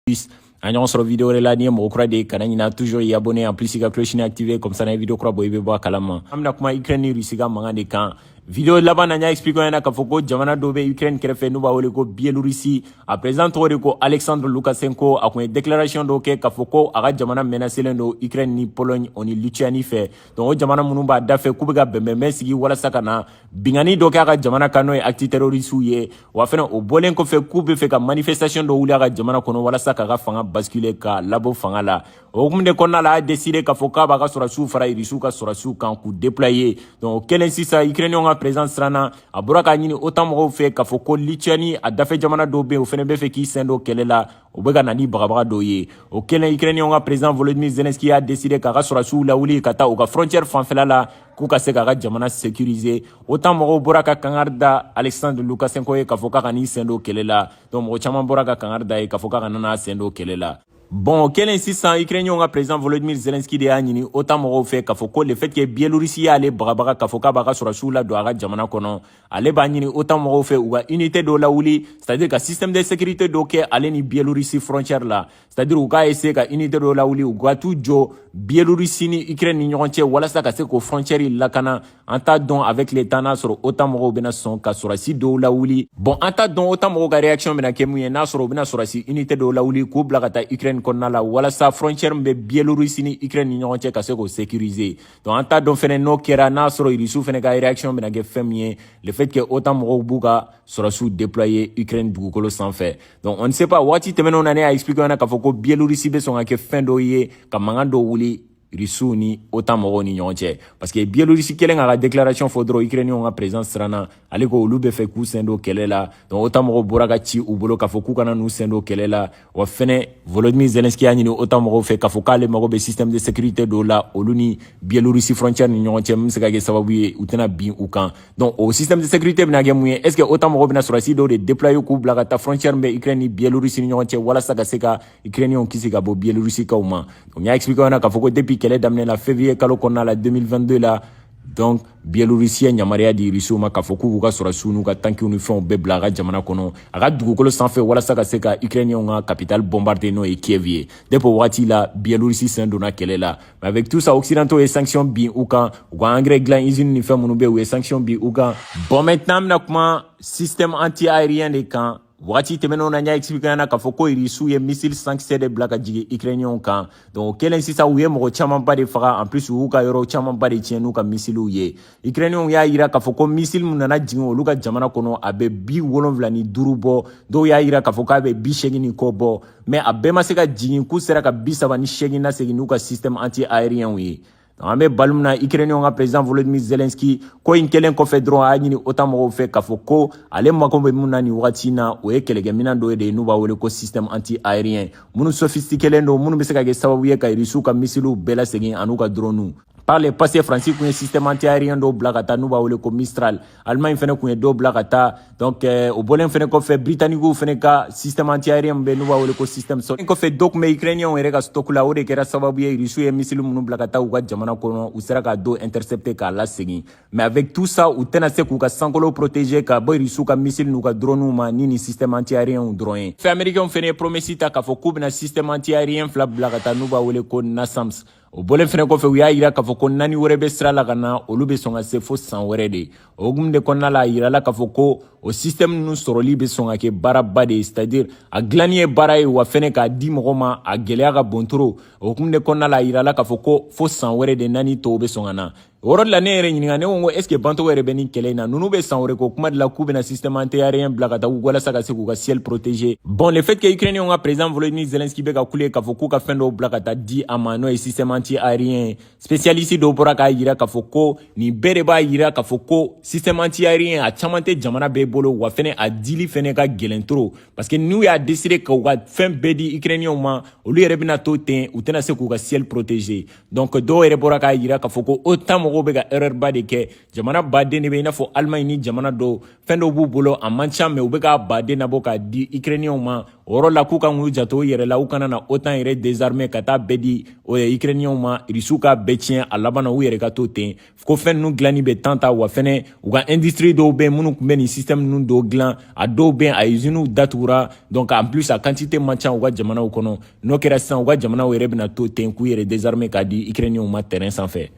An ɲɔgɔn sɔrɔ vidéo de la ni ye mɔgɔ kura de ye kana ɲina toujours y abonner en plus ka cloche activer comme ça na vidéo kura bɔ i bɛ bɔ a kalama. An bɛna kuma Ukraine ni Russie ka mankan de kan. Vidéo laban na n y'a expliqué ɲɛna k'a fɔ ko jamana dɔ bɛ Ukraine kɛrɛfɛ n'u b'a wele ko Biélorussie a président tɔgɔ de ko Alexandre Lukashenko a kun ye déclaration dɔ kɛ k'a fɔ ko a ka jamana menacelen don Ukraine ni Pologne o ni Lituanie fɛ donc o jamana minnu b'a da fɛ k'u bɛ ka bɛnbɛnbɛn sigi walasa ka na bingani dɔ kɛ a ka jamana kan n'o ye acte terroriste ye wa fɛnɛ o bɔlen kɔfɛ k'u bɛ fɛ ka manifestation dɔ wuli a ka jamana kɔnɔ walasa k'a ka fanga basculer ka labɔ fanga la o hukumu de kɔnɔna la a décidé k'a fɔ k'a b'a ka sɔrɔdasiw fara Russiw ka sɔrɔdasiw kan k'u déployer donc o kɛlen sisan Ukrainiens ka président siranna a bɔra k'a ɲini OTAN mɔgɔw fɛ k'a fɔ ko Lituanie a dafɛ jamana dɔw bɛ yen o fɛnɛ bɛ fɛ k'i sen don kɛlɛ la o bɛ ka na ni bagabaga dɔw ye o kɛlen Ukrainiens ka président Volodymyr Zelensky a décidé k'a ka sɔrɔdasiw lawuli ka taa u ka frontière fanfɛla la k'u ka se k'a ka jamana sécuriser OTAN mɔgɔw bɔra ka kangari da Alexandre Lukashenko ye k'a fɔ k'a ka n'i sen don kɛlɛ la donc mɔgɔ caman bɔra ka kangari da ye k'a fɔ k'a ka nana sen don kɛlɛ la. Bon, kelen sisan Ukrainiens ka président Volodymyr Zelensky de y'a ɲini OTAN mɔgɔw fɛ k'a fɔ ko le fait que Biélorussie y'ale bagabaga k'a fɔ k'a b'a ka sɔrɔdasiw la don a ka jamana kɔnɔ ale b'a ɲini OTAN mɔgɔw fɛ u ka unité dɔ lawuli c'est-à-dire ka système de sécurité dɔ kɛ ale ni Biélorussie frontière la c'est-à-dire u k'a essayer ka unité dɔ lawuli u ka t'u jɔ Biélorussie ni Ukraine ni ɲɔgɔn cɛ walasa ka se k'o frontière lakana an t'a dɔn avec le temps n'a sɔrɔ OTAN mɔgɔw bɛna sɔn ka sɔrɔdasi dɔw lawuli bon an t'a dɔn OTAN mɔgɔw ka réaction bɛna kɛ mun ye n'a sɔrɔ u bɛna sɔrɔdasi unité dɔw lawuli k'u bila ka taa Ukraine kɔnɔna la walasa frontière min bɛ Biélorussie ni Ukraine ni ɲɔgɔn cɛ ka se k'o sécuriser donc an t'a dɔn fɛnɛ n'o kɛra n'a sɔrɔ Russiw fɛnɛ ka réaction bɛna kɛ fɛn min ye le fait que OTAN mɔgɔw b'u ka sɔrɔdasiw déployer Ukraine dugukolo sanfɛ donc on ne sait pas waati tɛmɛnenw na ne y'a expliqué ɲɛna k'a fɔ ko Biélorussie bɛ sɔn ka kɛ fɛn dɔw ye ka mankan dɔw wuli Russiw ni OTAN mɔgɔw ni ɲɔgɔn cɛ parce que Biélorussie kɛlen k'a ka déclaration fɔ dɔrɔn Ukrainiens ka président siranna ale ko olu bɛ fɛ k'u sen don kɛlɛ la donc OTAN mɔgɔw bɔra ka ci u bolo k'a fɔ k'u kana n'u sen don kɛlɛ la wa fɛnɛ Volodymyr Zelensky y'a ɲini OTAN mɔgɔw fɛ k'a fɔ k'ale mago bɛ système de sécurité dɔw la olu ni Biélorussie frontière ni ɲɔgɔn cɛ min bɛ se ka kɛ sababu ye u tɛna bin u kan donc o système de sécurité bɛna kɛ mun ye est ce que OTAN mɔgɔw bɛna sɔrɔdasi dɔw de déployer k'u bila ka taa frontière min bɛ Ukraine ni Biélorussie ni ɲɔgɔn cɛ walasa ka se ka Ukrainiens kisi ka bɔ Biélorussie kaw ma donc n y'a expliqué ɲɛna k'a fɔ ko depuis kɛlɛ daminɛ la février kalo kɔnɔna la 2022 la donc Biélorussie ye yamaruya di Russiw ma k'a fɔ k'u ka sɔrɔdasiw n'u ka tankiw ni fɛnw bɛɛ bila a ka jamana kɔnɔ a ka dugukolo sanfɛ walasa ka se ka Ukrainiens ka capitale bombarder n'o ye Kiev ye depuis o wagati la Biélorussie sen donna kɛlɛ la mais avec tout ça occidentaux ye sanction bin u kan u ka engrais dilan usine ni fɛn minnu bɛ u ye sanction bin u kan bon maintenant an bɛna kuma système anti-aérien de kan wagati tɛmɛnenw na n y'a expliqué ɲɛna k'a fɔ ko Russiw ye missile 5C de bila ka jigin Ukrainiens kan donc o kɛlen sisan u ye mɔgɔ camanba de faga en plus u y'u ka yɔrɔ camanba de tiɲɛ n'u ka missiles ye Ukrainiens y'a yira k'a fɔ ko missile min nana jigin olu ka jamana kɔnɔ a bɛ 75 bɔ dɔw y'a yira k'a fɔ k'a bɛ 80 ni kɔ bɔ mais a bɛɛ ma se ka jigin k'u sera ka 38 lasegin n'u ka système anti-aérien ye an bɛ balo min na Ukrainiens ka président Volodymyr Zelensky ko in kɛlen kɔfɛ dɔrɔn a y'a ɲini OTAN mɔgɔw fɛ k'a fɔ ko ale mako bɛ mun na nin wagati na o ye kɛlɛkɛminɛn dɔ de ye n'u b'a wele ko système anti-aérien minnu sophistiqués don minnu bɛ se ka kɛ sababu ye ka Russiw ka missiles bɛɛ lasegin an'u ka drones par le passé Fransi kun ye système anti-aérien dɔw bila ka taa n'u b'a wele ko Mistral Allemagne fɛnɛ kun ye dɔw bila ka taa donc o bɔlen fɛnɛ kɔfɛ Britanniquew fɛnɛ ka système anti-aérien min bɛ n'u b'a wele ko système Sol kɔfɛ dɔw kun bɛ Ukrainiens yɛrɛ ka stock la o de kɛra sababu ye Russiw ye missiles minnu bila ka taa u ka jamana kɔnɔ u sera ka dɔw intercepter k'a lasegin mais avec tout ça u tɛna se k'u ka sankolo protéger ka bɔ Russiw ka missiles n'u ka drones ma ni nin système anti-aérien dɔrɔn ye fɛ américains fɛnɛ ye promesse ta k'a fɔ k'u bɛna système anti-aérien fila bila ka taa n'u b'a wele ko NASAMS o bɔlen fɛnɛ kɔfɛ u y'a yira k'a fɔ ko naani wɛrɛ bɛ sira la ka na olu bɛ sɔn ka se fo san wɛrɛ de o hukumu de kɔnɔna la a yirala k'a fɔ ko o système ninnu sɔrɔli bɛ sɔn ka kɛ baaraba de ye c'est-à-dire a dilanni ye baara ye wa fɛnɛ k'a di mɔgɔ ma a gɛlɛya ka bon trop o hukumu de kɔnɔna la a yirala k'a fɔ ko fo san wɛrɛ de naani tɔw bɛ sɔn ka na o yɔrɔ de la ne yɛrɛ ɲininka ne ko n ko est ce que bantogo yɛrɛ bɛ nin kɛlɛ in na ninnu bɛ san wɛrɛ k'o kuma de la k'u bɛna système anti-aérien bila ka taa walasa ka se k'u ka ciel protéger bon le fait que Ukrainiens ka président Volodymyr Zelensky bɛ ka kule k'a fɔ k'u ka fɛn dɔw bila ka taa di a ma n'o ye système anti-aérien spécialiste dɔw bɔra k'a yira k'a fɔ ko nin bɛɛ de b'a yira k'a fɔ ko système anti-aérien a caman tɛ jamana bɛɛ bolo wa fɛnɛ a dili fɛnɛ ka gɛlɛn trop parce que n'u y'a décidé k'u ka fɛn bɛɛ di Ukrainiens ma olu yɛrɛ bɛna to ten u tɛna se k'u ka ciel protéger donc dɔw yɛrɛ bɔra k'a yira k'a fɔ ko OTAN mɔgɔw ɲɛmɔgɔw bɛ ka erreur ba de kɛ jamana baden de bɛ i n'a fɔ Allemagne ni jamana dɔw fɛn dɔw b'u bolo a man ca mais u bɛ ka baden nabɔ k'a di Ukrainiens ma o yɔrɔ la k'u kan k'u janto u yɛrɛ la u kana na OTAN yɛrɛ désarmer ka taa bɛɛ di Ukrainiens ma Russiw ka bɛɛ tiɲɛ a laban na u yɛrɛ ka to ten ko fɛn ninnu dilanni bɛ temps ta wa fɛnɛ u ka industrie dɔw bɛ yen minnu tun bɛ nin système ninnu dɔw dilan a dɔw bɛ yen a usines datugura donc en plus a quantité man ca u ka jamanaw kɔnɔ n'o kɛra sisan u ka jamanaw yɛrɛ bɛna to ten k'u yɛrɛ désarmer k'a di Ukrainiens ma terrain sanfɛ.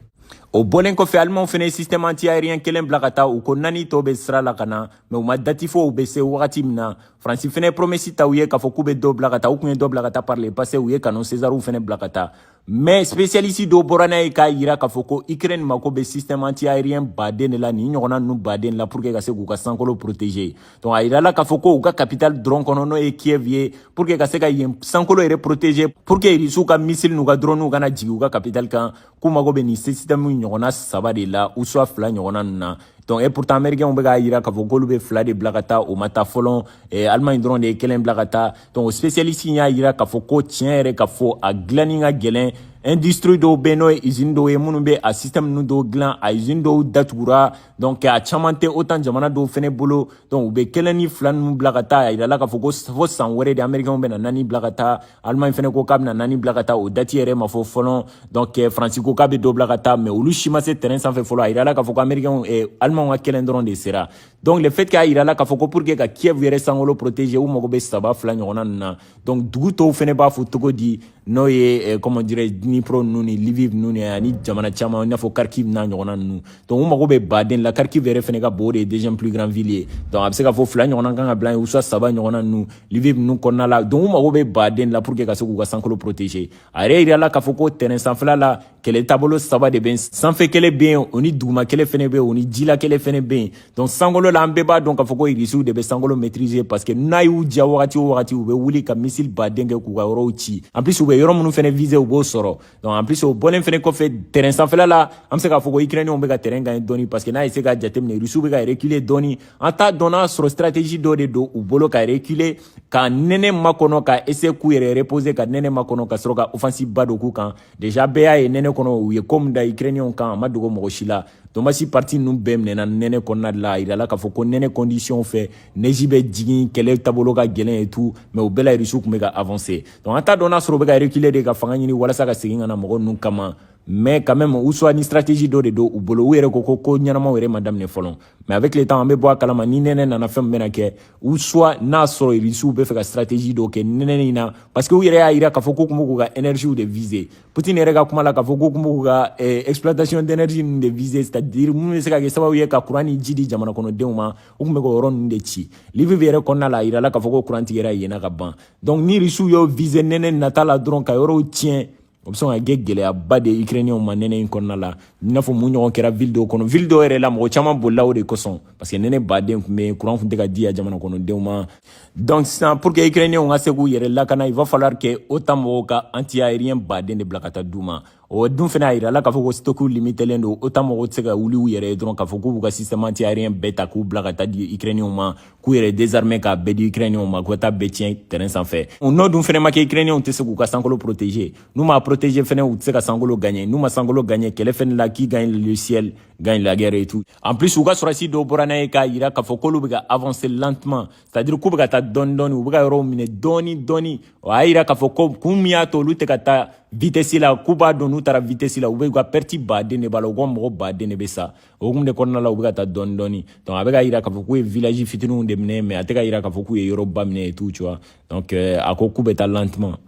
O bɔlen kɔfɛ Alimanw fɛnɛ ye système anti-aérien kelen bila ka taa u ko 4 tɔw bɛ sira la ka na mais u ma date fɔ u bɛ se wagati min na Faransi fɛnɛ promesse ta u ye k'a fɔ k'u bɛ dɔ bila ka taa u kun ye dɔ bila ka taa par le passé u ye canon César fɛnɛ bila ka taa mais spécialiste dɔw bɔra n'a ye k'a yira k'a fɔ ko Ukraine mako bɛ système anti-aérien baden de la nin ɲɔgɔnna ninnu baden la pour que ka se k'u ka sankolo protéger donc a yira la k'a fɔ ko u ka capitale dɔrɔn kɔnɔ n'o ye Kiev ye pour que ka se ka yen sankolo yɛrɛ protéger pour que Russiw ka missile n'u ka drone kana jigin u ka capitale kan k'u mako bɛ nin système ɲɔgɔnna saba de la ou soit fila ɲɔgɔnna ninnu na donc et pourtant américains bɛ k'a yira k'a fɔ k'olu bɛ fila de bila ka taa o ma taa fɔlɔ Allemagne dɔrɔn de ye kelen bila ka taa donc spécialiste y'a yira k'a fɔ ko tiɲɛ yɛrɛ k'a fɔ a dilanni ka gɛlɛn industrie dɔw bɛ n'o ye usine dɔw ye minnu bɛ a système ninnu dɔw dilan a usine dɔw datugura donc a caman tɛ OTAN jamana dɔw fɛnɛ bolo donc u bɛ kelen ni fila ninnu bila ka taa a yira la k'a fɔ ko fo san wɛrɛ de américains bɛna 4 bila ka taa Allemagne fɛnɛ ko k'a bɛna 4 bila ka taa o date yɛrɛ ma fɔ fɔlɔ donc Faransi ko k'a bɛ dɔ bila ka taa mais olu si ma se terrain sanfɛ fɔlɔ a yira la k'a fɔ ko américains Allemagne ka kelen dɔrɔn de sera donc le fait qu'a yira la k'a fɔ ko pour que ka Kiev yɛrɛ sankolo protéger u mago bɛ saba fila ɲɔgɔnna ninnu na donc dugu tɔw fɛnɛ b'a fɔ cogo di n'o ye comment dirais Dnipro ninnu ni Lviv ninnu ni ani jamana caman i n'a fɔ Kharkiv n'a ɲɔgɔnna ninnu donc u mago bɛ baden la Kharkiv yɛrɛ fɛnɛ ka bon o de ye deuxième plus grand ville ye donc a bɛ se k'a fɔ fila ɲɔgɔnna kan ka bila yen ou soit saba ɲɔgɔnna ninnu Lviv ninnu kɔnɔna la donc u mago bɛ baden la pour que ka se k'u ka sankolo protéger a yɛrɛ yira la k'a fɔ ko terrain sanfɛla la kɛlɛ taabolo saba de bɛ yen sanfɛ kɛlɛ bɛ yen o ni duguma kɛlɛ fɛnɛ bɛ yen o ni jila kɛlɛ fɛnɛ bɛ yen donc sankolo la an bɛɛ b'a dɔn k'a fɔ ko Russiw de bɛ sankolo maîtriser parce que n'a y'u diya wagati o wagati u bɛ wuli ka missile baden kɛ k'u ka yɔrɔw ci en plus u bɛ yɔrɔ minnu fɛnɛ viser u b'o sɔrɔ donc en plus o bɔlen fɛnɛ kɔfɛ terrain sanfɛla la an bɛ se k'a fɔ ko Ukrainiens bɛ ka terrain gagner dɔɔni parce que n'a ye se ka jateminɛ Russiw bɛ ka reculer dɔɔni an t'a dɔn n'a sɔrɔ stratégie dɔ de don u bolo ka reculer ka nɛnɛ makɔnɔ ka essayer k'u yɛrɛ reposer ka nɛnɛ makɔnɔ ka sɔrɔ ka offensive ba don k'u kan déjà bɛɛ y'a ye nɛnɛ kɔnɔ u ye ko min da Ukrainiens kan a ma dogo mɔgɔ si la Donbassi parti ninnu bɛɛ minɛna nɛnɛ kɔnɔna de la a yira la k'a fɔ ko nɛnɛ condition fɛ neige bɛ jigin kɛlɛ taabolo ka gɛlɛn et tout mais u bɛɛ la Russiw tun bɛ ka avancer donc an t'a dɔn n'a sɔrɔ u bɛ ka reculer de ka fanga ɲini walasa ka segin ka na mɔgɔ ninnu kama mais quand même u soit ni stratégie dɔ de don u bolo u yɛrɛ ko ɲɛnamaw yɛrɛ ma daminɛ fɔlɔ mais avec le temps an bɛ bɔ a kalama ni nɛnɛ nana fɛn min bɛna kɛ u soit n'a sɔrɔ Russiw bɛ fɛ ka stratégie dɔw kɛ nɛnɛ in na parce que u yɛrɛ y'a yira k'a fɔ k'u tun bɛ k'u ka énergie de viser Poutine yɛrɛ ka kuma la k'a fɔ k'u tun bɛ k'u ka exploitation d'énergie ninnu de viser c'est-à-dire mun bɛ se ka kɛ sababu ye ka courant ni ji di jamana kɔnɔdenw ma u tun bɛ k'o yɔrɔ ninnu de ci Lviv yɛrɛ kɔnɔna la a yira la k'a fɔ ko courant tigɛra yenna ka ban donc ni Russiw y'o viser nɛnɛ nata la dɔrɔn ka yɔrɔw tiɲɛ o bɛ sɔn ka kɛ gɛlɛyaba de Ukrainiens ma nɛnɛ in kɔnɔna la i n'a fɔ mun ɲɔgɔn kɛra ville dɔw kɔnɔ ville dɔw yɛrɛ la mɔgɔ caman bolila o de kosɔn parce que nɛnɛ baden tun bɛ yen courant tun tɛ ka di yan jamana kɔnɔdenw ma donc sisan pour que Ukrainiens ka se k'u yɛrɛ lakana il va falloir que OTAN mɔgɔw ka anti-aérien baden de bila ka taa d'u ma o dun fɛnɛ a yira la k'a fɔ ko stock limitelen don OTAN mɔgɔw tɛ se ka wuli u yɛrɛ ye dɔrɔn k'a fɔ k'u b'u ka système anti-aérien bɛɛ ta k'u bila ka taa di Ukrainiens ma k'u yɛrɛ désarmer k'a bɛɛ di Ukrainiens ma k'u taa bɛɛ tiɲɛ terrain sanfɛ n'o dun fɛnɛ ma kɛ Ukrainiens tɛ se k'u ka sankolo protéger n'u m'a protéger fɛnɛ u tɛ se ka sankolo gagner n'u ma sankolo gagner kɛlɛ fɛnɛ la qui gagne le ciel gagne la guerre et tout en plus u ka sɔrɔsi dɔw bɔra n'a ye k'a yira k'a fɔ k'olu bɛ ka avancer lentement c'est-à-dire k'u bɛ ka taa dɔɔni dɔɔni u bɛ ka yɔrɔw minɛ dɔɔni dɔɔni o y'a yira k'a fɔ ko kun min y'a to olu tɛ ka taa vitesse la k'u b'a dɔn n'u taara vitesse la u bɛ u ka perte baden de b'a la u ka mɔgɔ baden de bɛ sa o kun de kɔnɔna la u bɛ ka taa dɔɔni dɔɔni donc a bɛ ka yira k'a fɔ k'u ye village fitininw de minɛ mais a tɛ ka yira k'a fɔ k'u ye yɔrɔ ba minɛ et tout tu vois donc a ko k'u bɛ taa lentement